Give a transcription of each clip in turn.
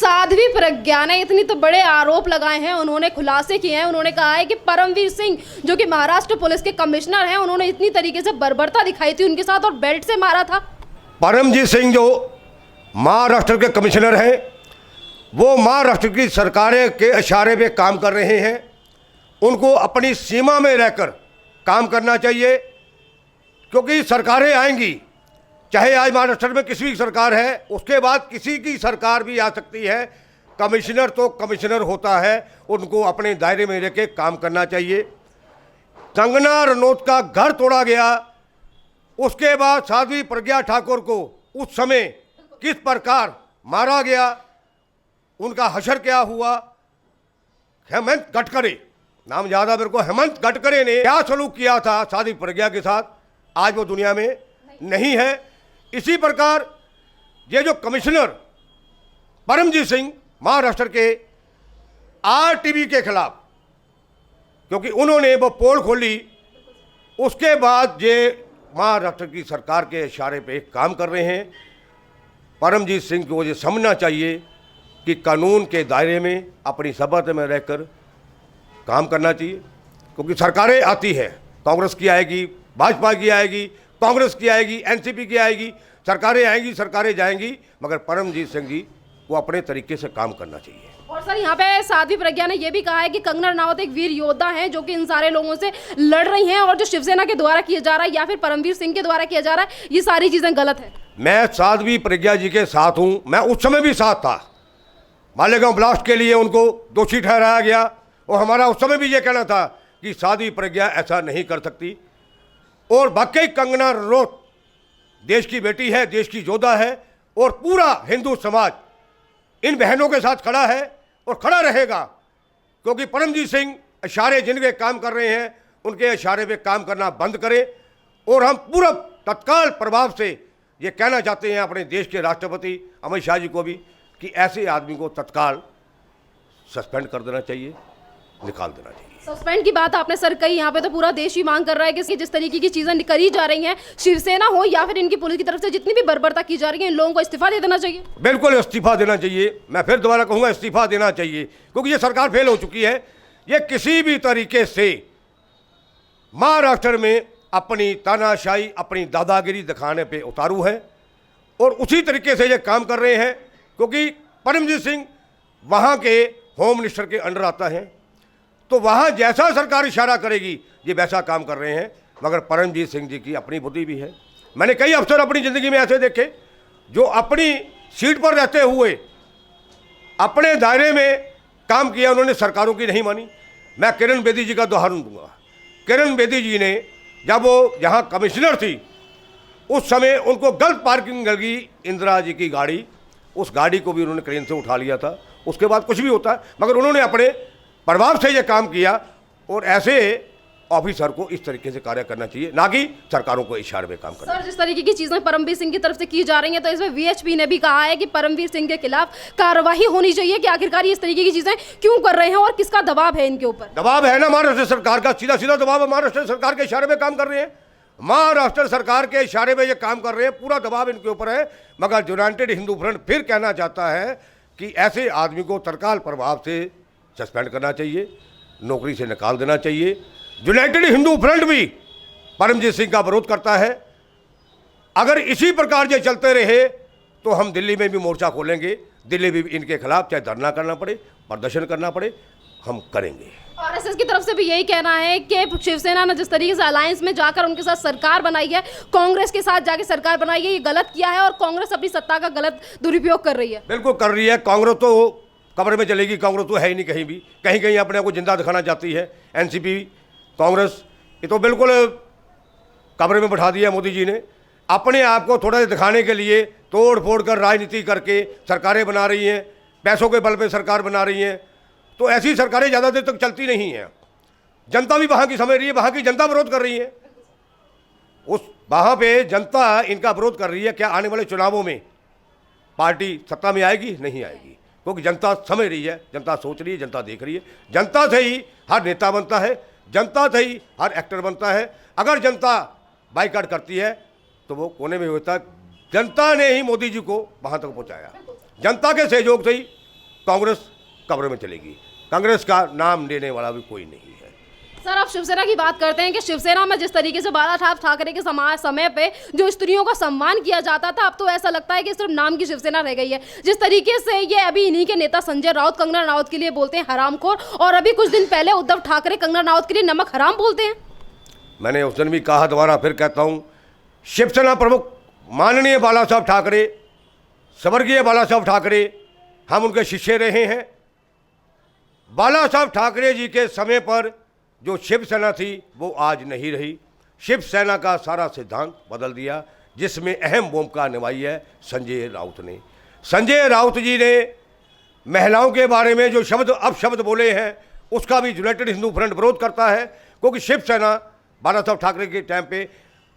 साध्वी प्रज्ञा ने इतनी तो बड़े आरोप लगाए हैं, उन्होंने खुलासे किए हैं। उन्होंने कहा है कि परमवीर सिंह जो कि महाराष्ट्र पुलिस के कमिश्नर हैं, उन्होंने इतनी तरीके से बर्बरता दिखाई थी उनके साथ और बेल्ट से मारा था। परमजीत सिंह जो महाराष्ट्र के कमिश्नर हैं, वो महाराष्ट्र की सरकारें के इशारे पे काम कर रहे हैं। उनको अपनी सीमा में रहकर काम करना चाहिए, क्योंकि सरकारें आएंगी, चाहे आज महाराष्ट्र में किसी की सरकार है, उसके बाद किसी की सरकार भी आ सकती है। कमिश्नर तो कमिश्नर होता है, उनको अपने दायरे में रह के काम करना चाहिए। कंगना रनौत का घर तोड़ा गया, उसके बाद साध्वी प्रज्ञा ठाकुर को उस समय किस प्रकार मारा गया, उनका हशर क्या हुआ। हेमंत गडकरी, नाम याद है मेरे को, हेमंत गडकरी ने क्या सलूक किया था साध्वी प्रज्ञा के साथ, आज वो दुनिया में नहीं है। इसी प्रकार ये जो कमिश्नर परमजीत सिंह महाराष्ट्र के आरटीवी के खिलाफ, क्योंकि उन्होंने वो पोल खोली, उसके बाद ये महाराष्ट्र की सरकार के इशारे पे काम कर रहे हैं। परमजीत सिंह को ये समझना चाहिए कि कानून के दायरे में अपनी सभ्यता में रहकर काम करना चाहिए, क्योंकि सरकारें आती है, कांग्रेस की आएगी, भाजपा की आएगी, कांग्रेस की आएगी, एनसीपी की आएगी, सरकारें आएंगी, सरकारें जाएंगी, मगर परमजीत सिंह जी को अपने तरीके से काम करना चाहिए। और सर, यहाँ पे साध्वी प्रज्ञा ने यह भी कहा है कि कंगना रनौत एक वीर योद्धा हैं जो कि इन सारे लोगों से लड़ रही हैं, और जो शिवसेना के द्वारा किया जा रहा है या फिर परमवीर सिंह के द्वारा किया जा रहा है, ये सारी चीजें गलत है। मैं साध्वी प्रज्ञा जी के साथ हूँ, मैं उस समय भी साथ था। मालेगांव ब्लास्ट के लिए उनको दोषी ठहराया गया, और हमारा उस समय भी ये कहना था कि साध्वी प्रज्ञा ऐसा नहीं कर सकती। और वाकई कंगना रनौत देश की बेटी है, देश की योद्धा है, और पूरा हिंदू समाज इन बहनों के साथ खड़ा है और खड़ा रहेगा, क्योंकि परमजीत सिंह इशारे जिनके काम कर रहे हैं, उनके इशारे पे काम करना बंद करें। और हम पूरा तत्काल प्रभाव से ये कहना चाहते हैं अपने देश के राष्ट्रपति अमित शाह जी को भी कि ऐसे आदमी को तत्काल सस्पेंड कर देना चाहिए, निकाल देना चाहिए। सस्पेंड की बात आपने सर कही, यहाँ पे तो पूरा देश ही मांग कर रहा है कि जिस तरीके की चीजें करी जा रही हैं, शिवसेना हो या फिर इनकी पुलिस की तरफ से जितनी भी बर्बरता की जा रही है, इन लोगों को इस्तीफा दे देना चाहिए। बिल्कुल इस्तीफा देना चाहिए, मैं फिर दोबारा कहूँगा इस्तीफा देना चाहिए, क्योंकि ये सरकार फेल हो चुकी है। ये किसी भी तरीके से महाराष्ट्र में अपनी तानाशाही, अपनी दादागिरी दिखाने पर उतारू है, और उसी तरीके से ये काम कर रहे हैं, क्योंकि परमजीत सिंह वहाँ के होम मिनिस्टर के अंडर आता है, तो वहाँ जैसा सरकार इशारा करेगी ये वैसा काम कर रहे हैं। मगर परमजीत सिंह जी की अपनी बुद्धि भी है। मैंने कई अफसर अपनी ज़िंदगी में ऐसे देखे जो अपनी सीट पर रहते हुए अपने दायरे में काम किया, उन्होंने सरकारों की नहीं मानी। मैं किरण बेदी जी का उदाहरण दूंगा। किरण बेदी जी ने जब वो यहाँ कमिश्नर थी, उस समय उनको गलत पार्किंग लगी इंदिरा जी की गाड़ी, उस गाड़ी को भी उन्होंने क्रेन से उठा लिया था। उसके बाद कुछ भी होता है, मगर उन्होंने अपने प्रभाव से ये काम किया। और ऐसे ऑफिसर को इस तरीके से कार्य करना चाहिए, ना कि सरकारों को इशारे में काम करना। सर, जिस तरीके की चीजें परमवीर सिंह की तरफ से की जा रही हैं, तो इसमें वीएचपी ने भी कहा है कि परमवीर सिंह के खिलाफ कार्रवाई होनी चाहिए कि आखिरकार ये इस तरीके की चीजें क्यों कर रहे हैं और किसका दबाव है इनके ऊपर। दबाव है ना महाराष्ट्र सरकार का, सीधा सीधा दबाव है। महाराष्ट्र सरकार के इशारे में काम कर रहे हैं, महाराष्ट्र सरकार के इशारे में ये काम कर रहे हैं, पूरा दबाव इनके ऊपर है। मगर यूनाइटेड हिंदू फ्रंट फिर कहना चाहता है कि ऐसे आदमी को तत्काल प्रभाव से सस्पेंड करना चाहिए, नौकरी से निकाल देना चाहिए। यूनाइटेड हिंदू फ्रंट भी परमजीत सिंह का विरोध करता है। अगर इसी प्रकार ये चलते रहे तो हम दिल्ली में भी मोर्चा खोलेंगे, दिल्ली में भी इनके खिलाफ चाहे धरना करना पड़े, प्रदर्शन करना पड़े, हम करेंगे। आरएसएस की तरफ से भी यही कहना है कि शिवसेना ने जिस तरीके से अलायंस में जाकर उनके साथ सरकार बनाई है, कांग्रेस के साथ जाके सरकार बनाई है, ये गलत किया है और कांग्रेस अपनी सत्ता का गलत दुरुपयोग कर रही है। बिल्कुल कर रही है। कांग्रेस तो कब्र में चलेगी, कांग्रेस तो है ही नहीं कहीं भी, कहीं कहीं अपने आप को जिंदा दिखाना चाहती है। एनसीपी, कांग्रेस, ये तो बिल्कुल कब्र में बैठा दिया मोदी जी ने। अपने आप को थोड़ा दिखाने के लिए तोड़ फोड़ कर राजनीति करके सरकारें बना रही हैं, पैसों के बल पे सरकार बना रही हैं। तो ऐसी सरकारें ज़्यादा देर तक चलती नहीं हैं। जनता भी वहाँ की समझ रही है, वहाँ की जनता विरोध कर रही है, उस वहाँ पे जनता इनका विरोध कर रही है। क्या आने वाले चुनावों में पार्टी सत्ता में आएगी? नहीं आएगी, क्योंकि जनता समझ रही है, जनता सोच रही है, जनता देख रही है। जनता से ही हर नेता बनता है, जनता से ही हर एक्टर बनता है। अगर जनता बाइकाट करती है तो वो कोने में होता है। जनता ने ही मोदी जी को वहाँ तक पहुँचाया, जनता के सहयोग से ही कांग्रेस कब्र में चलेगी। कांग्रेस का नाम लेने वाला भी कोई नहीं है। सर, आप शिवसेना की बात करते हैं कि शिवसेना में जिस तरीके से बाला साहब ठाकरे के समय पे जो स्त्रियों का सम्मान किया जाता था, अब तो ऐसा लगता है कि सिर्फ नाम की शिवसेना रह गई है। जिस तरीके से ये अभी इन्हीं के नेता संजय राउत कंगना राउत के लिए बोलते हैं हरामखोर, और अभी कुछ दिन पहले उद्धव ठाकरे कंगना राउत के लिए नमक हराम बोलते हैं। मैंने उस दिन भी कहा, दोबारा फिर कहता हूँ, शिवसेना प्रमुख माननीय बाला साहब ठाकरे, स्वर्गीय बाला साहब ठाकरे, हम उनके शिष्य रहे हैं। बाला साहब ठाकरे जी के समय पर जो शिवसेना थी वो आज नहीं रही। शिवसेना का सारा सिद्धांत बदल दिया, जिसमें अहम भूमिका निभाई है संजय राउत ने। संजय राउत जी ने महिलाओं के बारे में जो शब्द अपशब्द बोले हैं, उसका भी यूनाइटेड हिंदू फ्रंट विरोध करता है, क्योंकि शिवसेना बाला साहब ठाकरे के टाइम पे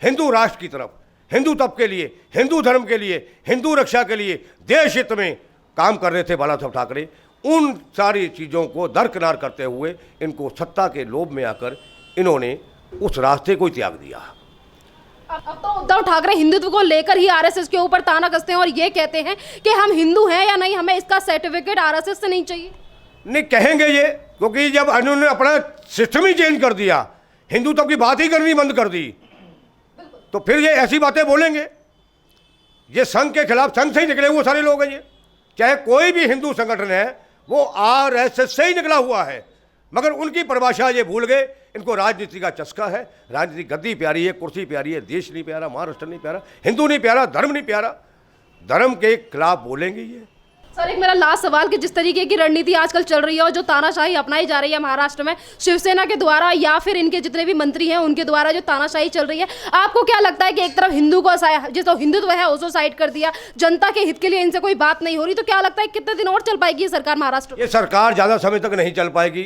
हिंदू राष्ट्र की तरफ, हिंदू तब के लिए, हिंदू धर्म के लिए, हिंदू रक्षा के लिए, देश हित में काम कर रहे थे बाला साहब ठाकरे। उन सारी चीज़ों को दरकिनार करते हुए इनको सत्ता के लोभ में आकर इन्होंने उस रास्ते को त्याग दिया। अब तो उद्धव ठाकरे हिंदुत्व को लेकर ही आरएसएस के ऊपर ताना कसते हैं और ये कहते हैं कि हम हिंदू हैं या नहीं, हमें इसका सर्टिफिकेट आरएसएस से नहीं चाहिए। नहीं कहेंगे ये, क्योंकि जब इन्होंने अपना सिस्टम ही चेंज कर दिया, हिंदुत्व की बात ही करनी बंद कर दी, तो फिर ये ऐसी बातें बोलेंगे। ये संघ के खिलाफ, संघ से ही निकले हुए सारे लोग हैं। ये चाहे कोई भी हिंदू संगठन है, वो आरएसएस से ही निकला हुआ है, मगर उनकी परिभाषा ये भूल गए। इनको राजनीति का चस्का है, राजनीति गद्दी प्यारी है, कुर्सी प्यारी है, देश नहीं प्यारा, महाराष्ट्र नहीं प्यारा, हिंदू नहीं प्यारा, धर्म नहीं प्यारा। धर्म के खिलाफ बोलेंगे ये। सर, एक मेरा लास्ट सवाल कि जिस तरीके की रणनीति आजकल चल रही है और जो तानाशाही अपनाई जा रही है महाराष्ट्र में शिवसेना के द्वारा या फिर इनके जितने भी मंत्री हैं उनके द्वारा जो तानाशाही चल रही है, आपको क्या लगता है कि एक तरफ हिंदू को जो हिंदुत्व है उसको साइड कर दिया, जनता के हित के लिए इनसे कोई बात नहीं हो रही, तो क्या लगता है कितने दिन और चल पाएगी ये सरकार महाराष्ट्र? ये सरकार ज़्यादा समय तक नहीं चल पाएगी,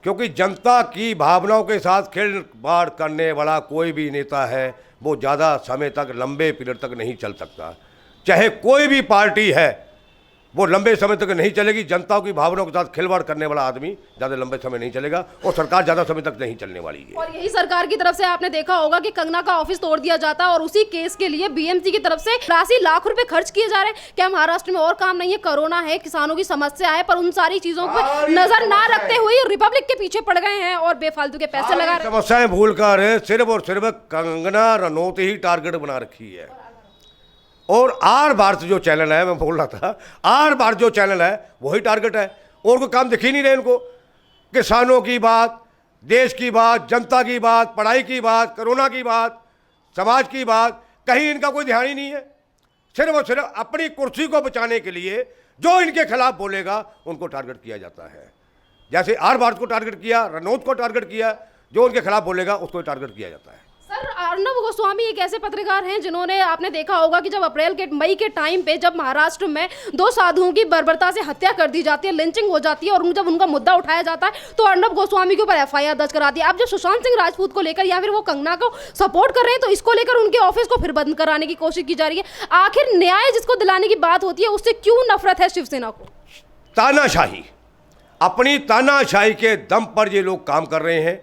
क्योंकि जनता की भावनाओं के साथ खिलवाड़ करने वाला कोई भी नेता है वो ज़्यादा समय तक, लंबे पीरियड तक नहीं चल सकता। चाहे कोई भी पार्टी है, वो लंबे समय तक नहीं चलेगी। जनता की भावनाओं के साथ खिलवाड़ करने वाला आदमी ज़्यादा लंबे समय नहीं चलेगा, और सरकार ज़्यादा समय तक नहीं चलने वाली है। और यही सरकार की तरफ से आपने देखा होगा कि कंगना का ऑफिस तोड़ दिया जाता है और उसी केस के लिए बीएमसी की तरफ से 83 लाख रुपए खर्च किए जा रहे हैं। क्या महाराष्ट्र में और काम नहीं है? कोरोना है, किसानों की समस्या है, पर उन सारी चीजों पर नजर ना रखते हुए रिपब्लिक के पीछे पड़ गए हैं और बेफालतू के पैसे लगा रहे हैं। समस्याएं भूल कर सिर्फ और सिर्फ कंगना रनौत ही टारगेट बना रखी है। और आर भारत जो चैनल है, मैं बोल रहा था, आर भारत जो चैनल है वही टारगेट है, और कोई काम दिख ही नहीं रहे इनको। किसानों की बात, देश की बात, जनता की बात, पढ़ाई की बात, कोरोना की बात, समाज की बात, कहीं इनका कोई ध्यान ही नहीं है। सिर्फ और सिर्फ अपनी कुर्सी को बचाने के लिए जो इनके खिलाफ बोलेगा उनको टारगेट किया जाता है। जैसे आर भारत को टारगेट किया, रनौत को टारगेट किया, जो उनके खिलाफ बोलेगा उसको टारगेट किया जाता है। सर, अर्नब गोस्वामी एक ऐसे पत्रकार हैं जिन्होंने, आपने देखा होगा कि जब मई के टाइम पे जब महाराष्ट्र में 2 साधुओं की बर्बरता से हत्या कर दी जाती है, लिंचिंग हो जाती है, और जब उनका मुद्दा उठाया जाता है तो अर्नब गोस्वामी के ऊपर एफआईआर दर्ज करा दी। अब जब सुशांत सिंह राजपूत को लेकर या फिर वो कंगना को सपोर्ट कर रहे हैं, तो इसको लेकर उनके ऑफिस को फिर बंद कराने की कोशिश की जा रही है। आखिर न्याय जिसको दिलाने की बात होती है उससे क्यों नफरत है शिवसेना को? तानाशाही, अपनी तानाशाही के दम पर ये लोग काम कर रहे हैं।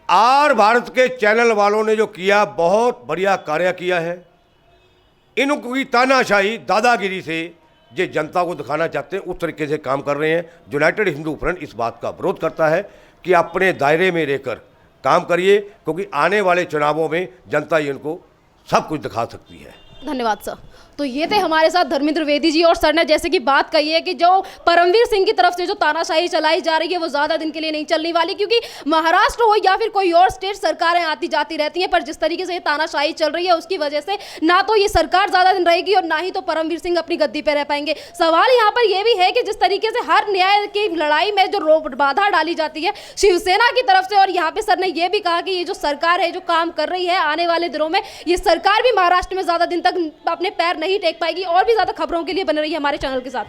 आर भारत के चैनल वालों ने जो किया, बहुत बढ़िया कार्य किया है। इनकी तानाशाही, दादागिरी से जो जनता को दिखाना चाहते हैं उस तरीके से काम कर रहे हैं। यूनाइटेड हिंदू फ्रंट इस बात का विरोध करता है कि अपने दायरे में रहकर काम करिए, क्योंकि आने वाले चुनावों में जनता इनको सब कुछ दिखा सकती है। धन्यवाद सर। तो ये थे हमारे साथ धर्मेंद्र द्विवेदी जी, और सर ने जैसे कि बात कही है कि जो परमवीर सिंह की तरफ से जो तानाशाही चलाई जा रही है वो ज़्यादा दिन के लिए नहीं चलने वाली, क्योंकि महाराष्ट्र हो या फिर कोई और स्टेट सरकारें आती जाती रहती हैं, पर जिस तरीके से ये तानाशाही चल रही है उसकी वजह से ना तो ये सरकार ज़्यादा दिन रहेगी और ना ही तो परमवीर सिंह अपनी गद्दी पर रह पाएंगे। सवाल यहाँ पर यह भी है कि जिस तरीके से हर न्याय की लड़ाई में जो बाधा डाली जाती है शिवसेना की तरफ से, और यहाँ पे सर ने यह भी कहा कि ये जो सरकार है जो काम कर रही है, आने वाले दिनों में ये सरकार भी महाराष्ट्र में ज़्यादा दिन तक अपने पैर नहीं टेक पाएगी। और भी ज़्यादा खबरों के लिए बने रही है हमारे चैनल के साथ।